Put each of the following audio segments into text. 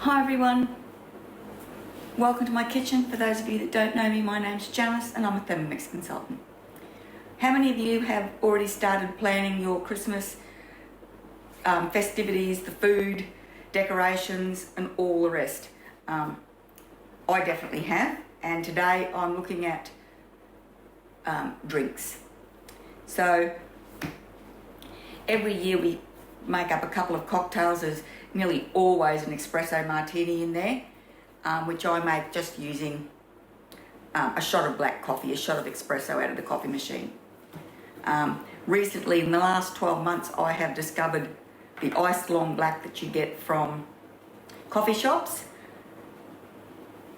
Hi everyone, welcome to my kitchen. For those of you that don't know me, my name's Janice and I'm a Thermomix consultant. How many of you have already started planning your Christmas festivities, the food, decorations and all the rest? I definitely have, and today I'm looking at drinks. So every year we make up a couple of cocktails. There's nearly always an espresso martini in there, which I make just using a shot of black coffee, a shot of espresso out of the coffee machine. Recently, in the last 12 months, I have discovered the iced long black that you get from coffee shops,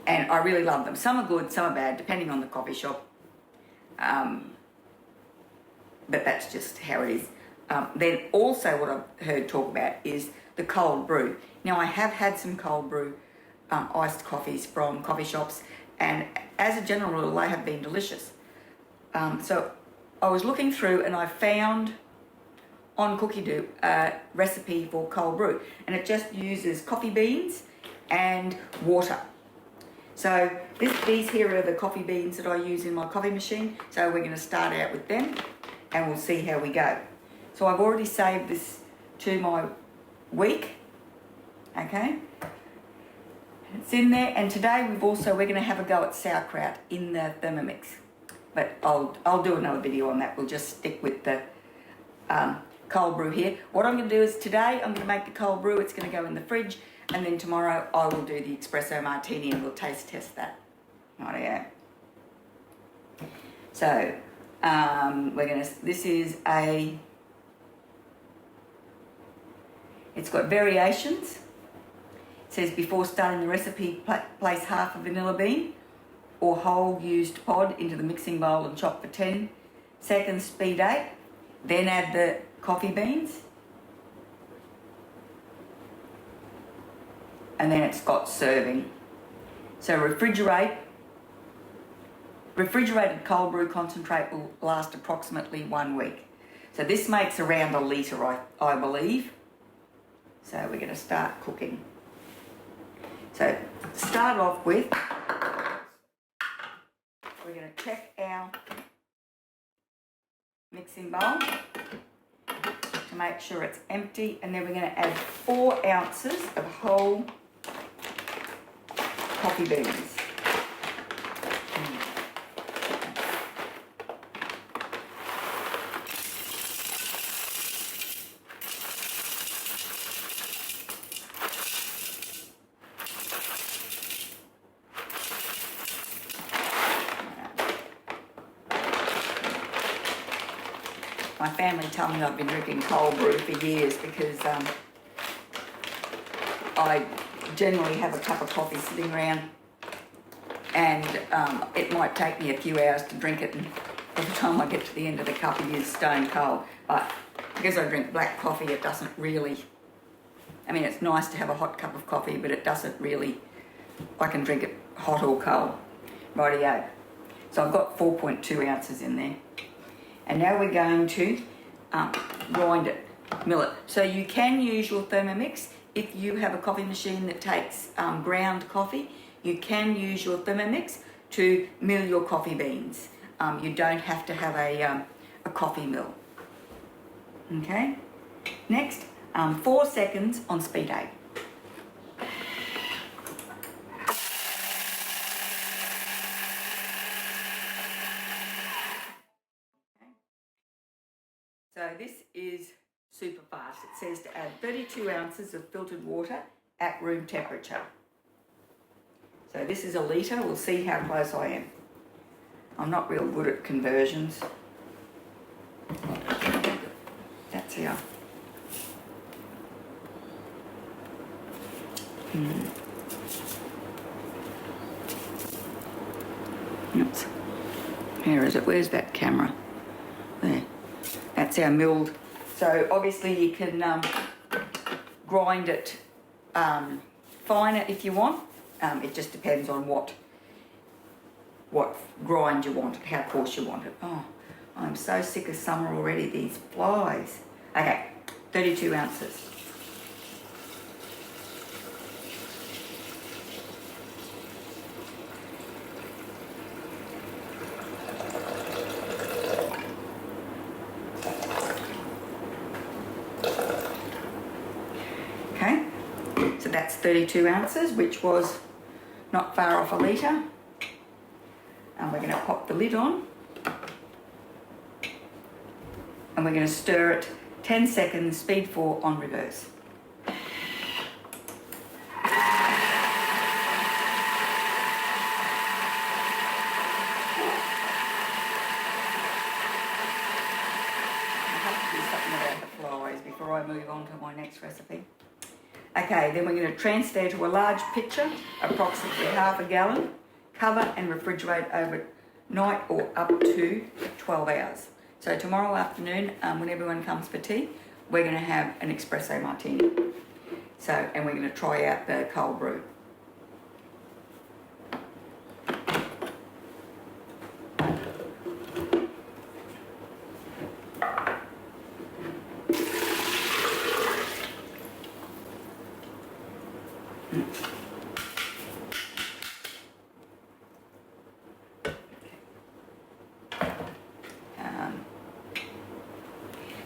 and I really love them. Some are good, some are bad, depending on the coffee shop, but that's just how it is. Then also what I've heard talk about is the cold brew. Now I have had some cold brew iced coffees from coffee shops, and as a general rule they have been delicious. So I was looking through and I found on Cookidoo a recipe for cold brew, and it just uses coffee beans and water. So these here are the coffee beans that I use in my coffee machine, so we're going to start out with them and we'll see how we go. So I've already saved this to my week, okay? It's in there, and today we're going to have a go at sauerkraut in the Thermomix. But I'll do another video on that. We'll just stick with the cold brew here. What I'm going to do is today I'm going to make the cold brew. It's going to go in the fridge, and then tomorrow I will do the espresso martini and we'll taste test that. Rightio. So this is it's got variations. It says before starting the recipe, place half a vanilla bean or whole used pod into the mixing bowl and chop for 10 seconds, speed 8. Then add the coffee beans. And then it's got serving. So refrigerated cold brew concentrate will last approximately 1 week. So this makes around 1 litre, I believe. So we're going to start cooking. So to start off with, we're going to check our mixing bowl to make sure it's empty, and then we're going to add 4 ounces of whole coffee beans. My family tell me I've been drinking cold brew for years because I generally have a cup of coffee sitting around, and it might take me a few hours to drink it, and by the time I get to the end of the cup it is stone cold. But because I drink black coffee, it doesn't really, I mean, it's nice to have a hot cup of coffee, but it doesn't really, I can drink it hot or cold. Rightio. So I've got 4.2 ounces in there. And now we're going to grind it, mill it. So you can use your Thermomix. If you have a coffee machine that takes ground coffee, you can use your Thermomix to mill your coffee beans. You don't have to have a coffee mill. Okay? Next, 4 seconds on speed 8. So this is super fast. It says to add 32 ounces of filtered water at room temperature. So this is 1 litre. We'll see how close I am. I'm not real good at conversions. That's how. Oops. Where is it? Where's that camera? There. That's our milled. So obviously you can grind it finer if you want. It just depends on what grind you want it, how coarse you want it. Oh, I'm so sick of summer already, these flies. Okay, 32 ounces. So that's 32 ounces, which was not far off a litre. And we're going to pop the lid on. And we're going to stir it 10 seconds, speed 4 on reverse. Before I move on to my next recipe. Okay, then we're going to transfer to a large pitcher, approximately half a gallon, cover and refrigerate overnight or up to 12 hours. So tomorrow afternoon, when everyone comes for tea, we're going to have an espresso martini. So, and we're going to try out the cold brew.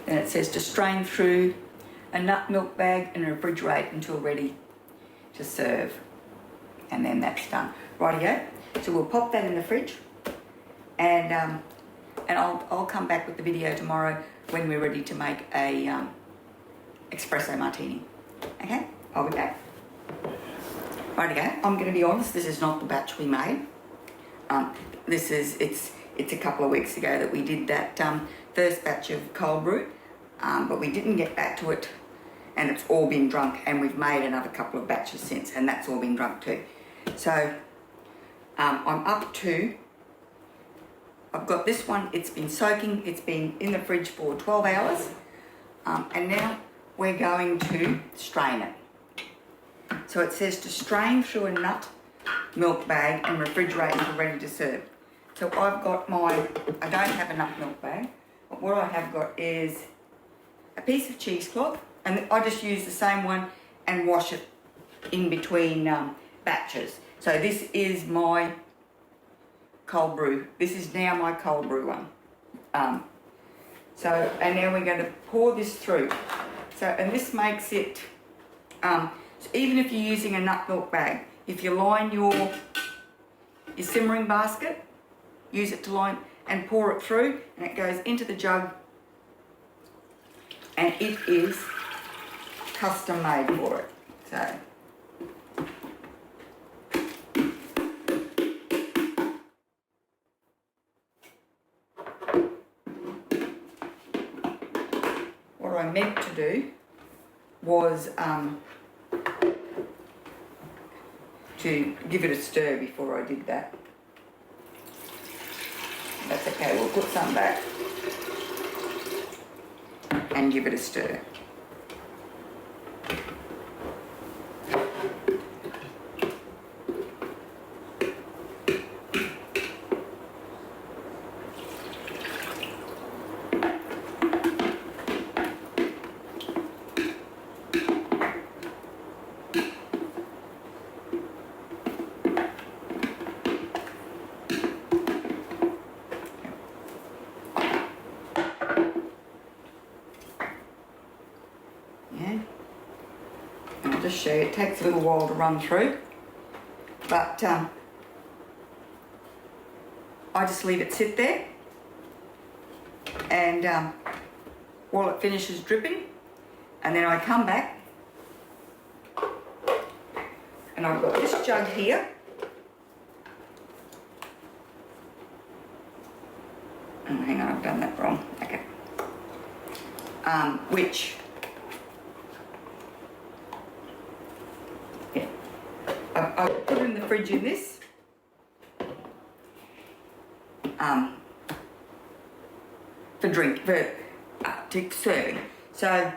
Then it says to strain through a nut milk bag and refrigerate until ready to serve. And then that's done. Rightio. So we'll pop that in the fridge, and I'll come back with the video tomorrow when we're ready to make a espresso martini. Okay, I'll be back. Rightio. I'm going to be honest. This is not the batch we made. It's a couple of weeks ago that we did that first batch of cold brew, but we didn't get back to it, and it's all been drunk, and we've made another couple of batches since, and that's all been drunk too. So I'm up to, I've got this one, it's been soaking, it's been in the fridge for 12 hours, and now we're going to strain it. So it says to strain through a nut milk bag and refrigerate until ready to serve. So I've got I don't have a nut milk bag, but what I have got is a piece of cheesecloth, and I just use the same one and wash it in between batches. So this is my cold brew. This is now my cold brew one. And now we're going to pour this through. So, and this makes it, so even if you're using a nut milk bag, if you line your simmering basket, use it to line and pour it through, and it goes into the jug, and it is custom made for it. So what I meant to do was to give it a stir before I did that. That's okay, we'll put some back and give it a stir. Just show you, it takes a little while to run through, but I just leave it sit there, and while it finishes dripping, and then I come back and I've got this jug here, oh, hang on, I've done that wrong, okay, which I put it in the fridge in this, for to serving. So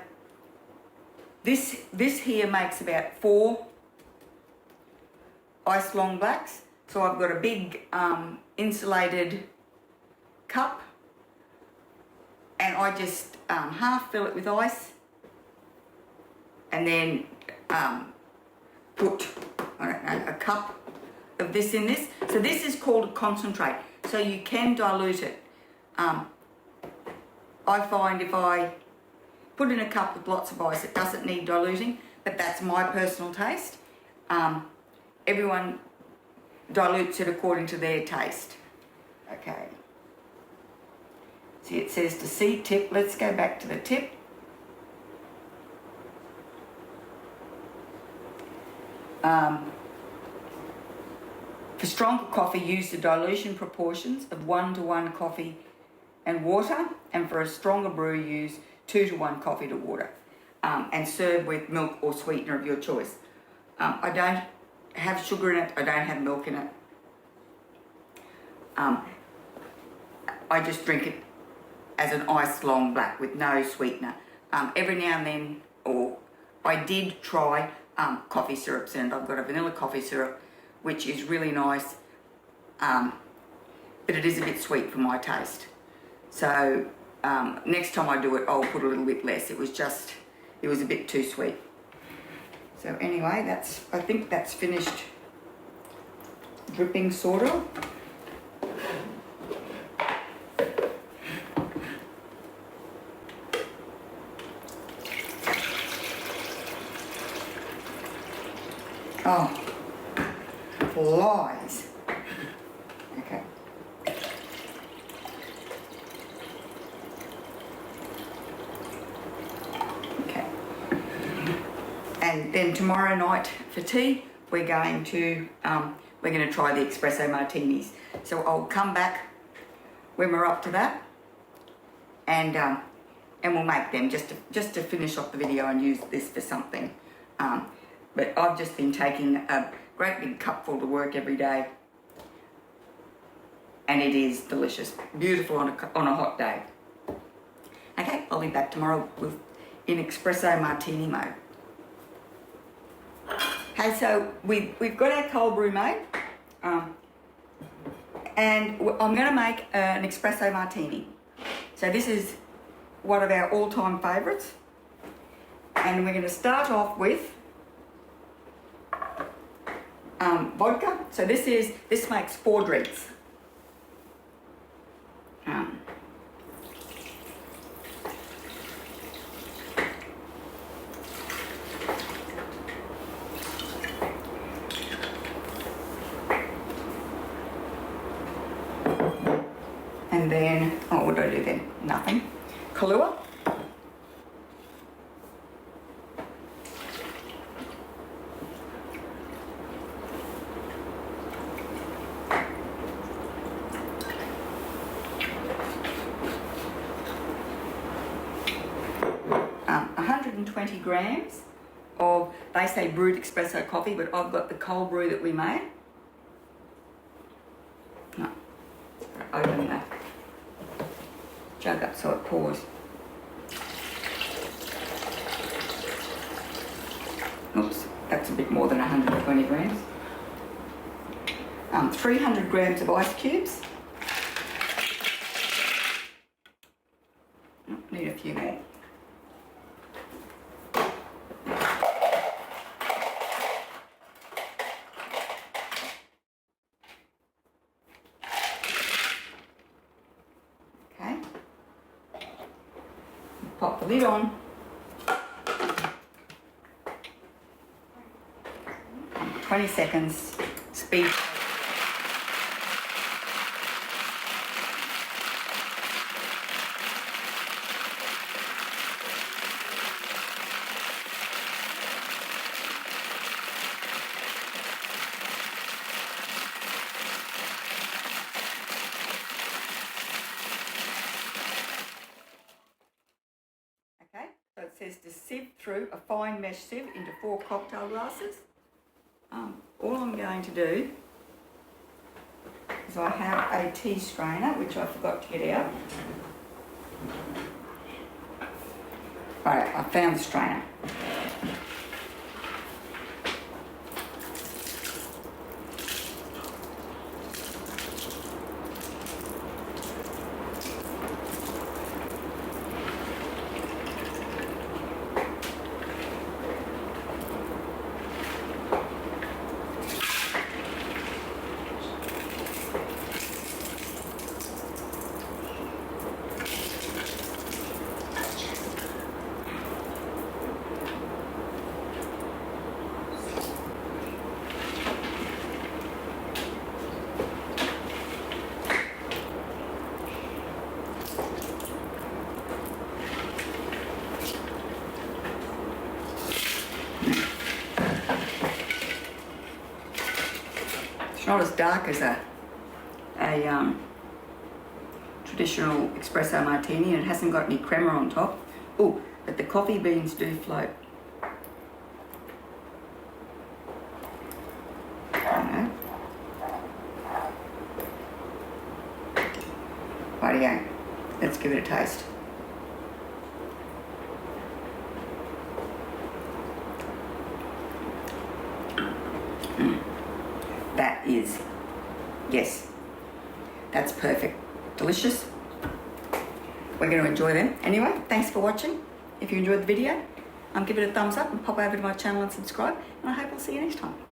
this here makes about 4 ice long blacks. So I've got a big insulated cup, and I just half fill it with ice, and then put, I don't know, a cup of this in this. So this is called a concentrate. So you can dilute it. I find if I put in a cup with lots of ice, it doesn't need diluting. but that's my personal taste. Everyone dilutes it according to their taste. Okay. See, it says to see tip. Let's go back to the tip. For stronger coffee, use the dilution proportions of 1:1 coffee and water, and for a stronger brew, use 2:1 coffee to water, and serve with milk or sweetener of your choice. I don't have sugar in it. I don't have milk in it. I just drink it as an iced long black with no sweetener. Every now and then, or I did try coffee syrups, and I've got a vanilla coffee syrup, which is really nice, but it is a bit sweet for my taste. So next time I do it, I'll put a little bit less. It was a bit too sweet. So anyway, I think that's finished dripping sort of. Oh, flies. Okay. Okay. And then tomorrow night for tea, we're going to try the espresso martinis. So I'll come back when we're up to that, and we'll make them just to finish off the video and use this for something. But I've just been taking a great big cupful to work every day, and it is delicious, beautiful on a hot day. Okay, I'll be back tomorrow in espresso martini mode. Okay, so we've got our cold brew made, and I'm going to make an espresso martini. So this is one of our all-time favourites, and we're going to start off with vodka. So this makes 4 drinks. And then, what do I do then? Nothing. Kahlua. Grams of, they say brewed espresso coffee, but I've got the cold brew that we made. No, open that jug up so it pours. Oops, that's a bit more than 120 grams. 300 grams of ice cubes. Need a few more. Pop the lid on. And 20 seconds, speed. So it says to sieve through a fine mesh sieve into 4 cocktail glasses. All I'm going to do is I have a tea strainer, which I forgot to get out. Right, I found the strainer. not as dark as a traditional espresso martini, and it hasn't got any crema on top. Oh, but the coffee beans do float. Rightio, let's give it a taste. That is, yes, that's perfect. Delicious. We're going to enjoy them. Anyway, thanks for watching. If you enjoyed the video, give it a thumbs up and pop over to my channel and subscribe. And I hope I'll see you next time.